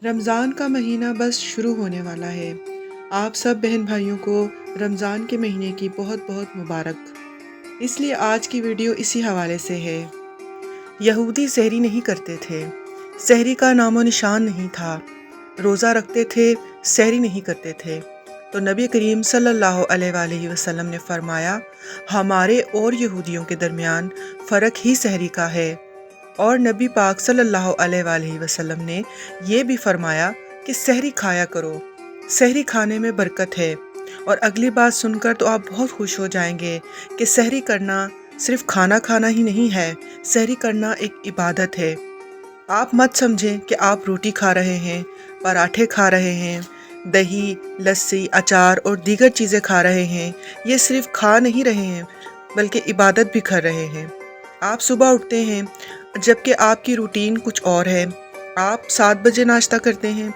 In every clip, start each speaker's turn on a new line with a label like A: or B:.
A: رمضان کا مہینہ بس شروع ہونے والا ہے۔ آپ سب بہن بھائیوں کو رمضان کے مہینے کی بہت بہت مبارک۔ اس لیے آج کی ویڈیو اسی حوالے سے ہے۔ یہودی سحری نہیں کرتے تھے، سحری کا نام و نشان نہیں تھا، روزہ رکھتے تھے، سحری نہیں کرتے تھے۔ تو نبی کریم صلی اللہ علیہ وآلہ وسلم نے فرمایا، ہمارے اور یہودیوں کے درمیان فرق ہی سحری کا ہے۔ اور نبی پاک صلی اللہ علیہ وآلہ وسلم نے یہ بھی فرمایا کہ سحری کھایا کرو، سحری کھانے میں برکت ہے۔ اور اگلی بات سن کر تو آپ بہت خوش ہو جائیں گے کہ سحری کرنا صرف کھانا کھانا ہی نہیں ہے، سحری کرنا ایک عبادت ہے۔ آپ مت سمجھیں کہ آپ روٹی کھا رہے ہیں، پراٹھے کھا رہے ہیں، دہی، لسی، اچار اور دیگر چیزیں کھا رہے ہیں۔ یہ صرف کھا نہیں رہے ہیں بلکہ عبادت بھی کر رہے ہیں۔ آپ صبح اٹھتے ہیں جبکہ آپ کی روٹین کچھ اور ہے۔ آپ 7 بجے ناشتہ کرتے ہیں،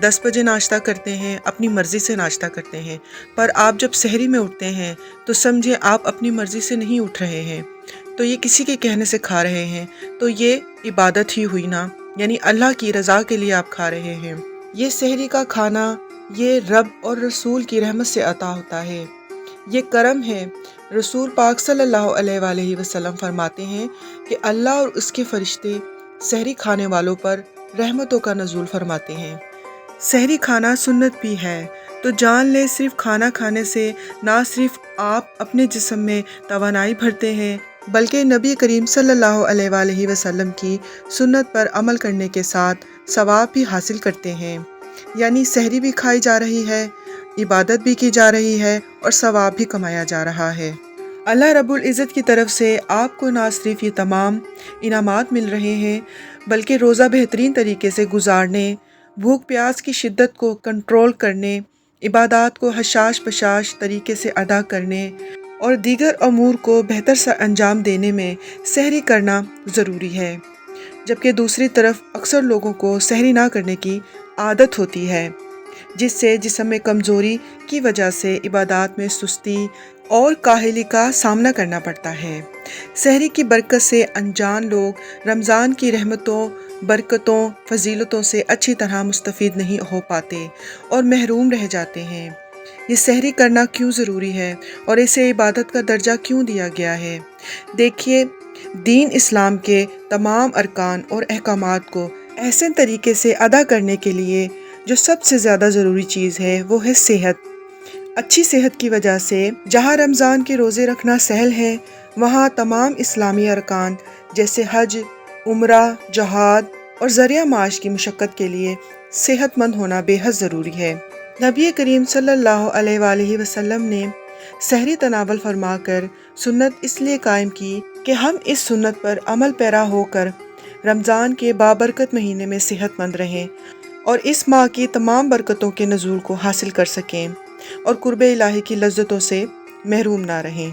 A: 10 بجے ناشتہ کرتے ہیں، اپنی مرضی سے ناشتہ کرتے ہیں، پر آپ جب سحری میں اٹھتے ہیں تو سمجھیں آپ اپنی مرضی سے نہیں اٹھ رہے ہیں، تو یہ کسی کے کہنے سے کھا رہے ہیں، تو یہ عبادت ہی ہوئی نا، یعنی اللہ کی رضا کے لیے آپ کھا رہے ہیں۔ یہ سحری کا کھانا یہ رب اور رسول کی رحمت سے عطا ہوتا ہے، یہ کرم ہے۔ رسول پاک صلی اللہ علیہ وآلہ وسلم فرماتے ہیں کہ اللہ اور اس کے فرشتے سحری کھانے والوں پر رحمتوں کا نزول فرماتے ہیں۔ سحری کھانا سنت بھی ہے، تو جان لے صرف کھانا کھانے سے نہ صرف آپ اپنے جسم میں توانائی بھرتے ہیں بلکہ نبی کریم صلی اللہ علیہ وآلہ وسلم کی سنت پر عمل کرنے کے ساتھ ثواب بھی حاصل کرتے ہیں۔ یعنی سحری بھی کھائی جا رہی ہے، عبادت بھی کی جا رہی ہے اور ثواب بھی کمایا جا رہا ہے۔ اللہ رب العزت کی طرف سے آپ کو نہ صرف یہ تمام انعامات مل رہے ہیں بلکہ روزہ بہترین طریقے سے گزارنے، بھوک پیاس کی شدت کو کنٹرول کرنے، عبادات کو حشاش بشاش طریقے سے ادا کرنے اور دیگر امور کو بہتر سے انجام دینے میں سحری کرنا ضروری ہے۔ جبکہ دوسری طرف اکثر لوگوں کو سحری نہ کرنے کی عادت ہوتی ہے، جس سے جسم میں کمزوری کی وجہ سے عبادات میں سستی اور کاہلی کا سامنا کرنا پڑتا ہے۔ سحری کی برکت سے انجان لوگ رمضان کی رحمتوں، برکتوں، فضیلتوں سے اچھی طرح مستفید نہیں ہو پاتے اور محروم رہ جاتے ہیں۔ یہ سحری کرنا کیوں ضروری ہے اور اسے عبادت کا درجہ کیوں دیا گیا ہے؟ دیکھیے، دین اسلام کے تمام ارکان اور احکامات کو احسن طریقے سے ادا کرنے کے لیے جو سب سے زیادہ ضروری چیز ہے وہ ہے صحت۔ اچھی صحت کی وجہ سے جہاں رمضان کے روزے رکھنا سہل ہے، وہاں تمام اسلامی ارکان جیسے حج، عمرہ، جہاد اور ذریعہ معاش کی مشقت کے لیے صحت مند ہونا بے حد ضروری ہے۔ نبی کریم صلی اللہ علیہ وآلہ وسلم نے سحری تناول فرما کر سنت اس لیے قائم کی کہ ہم اس سنت پر عمل پیرا ہو کر رمضان کے بابرکت مہینے میں صحت مند رہیں اور اس ماہ کی تمام برکتوں کے نزول کو حاصل کر سکیں اور قرب الہی کی لذتوں سے محروم نہ رہیں۔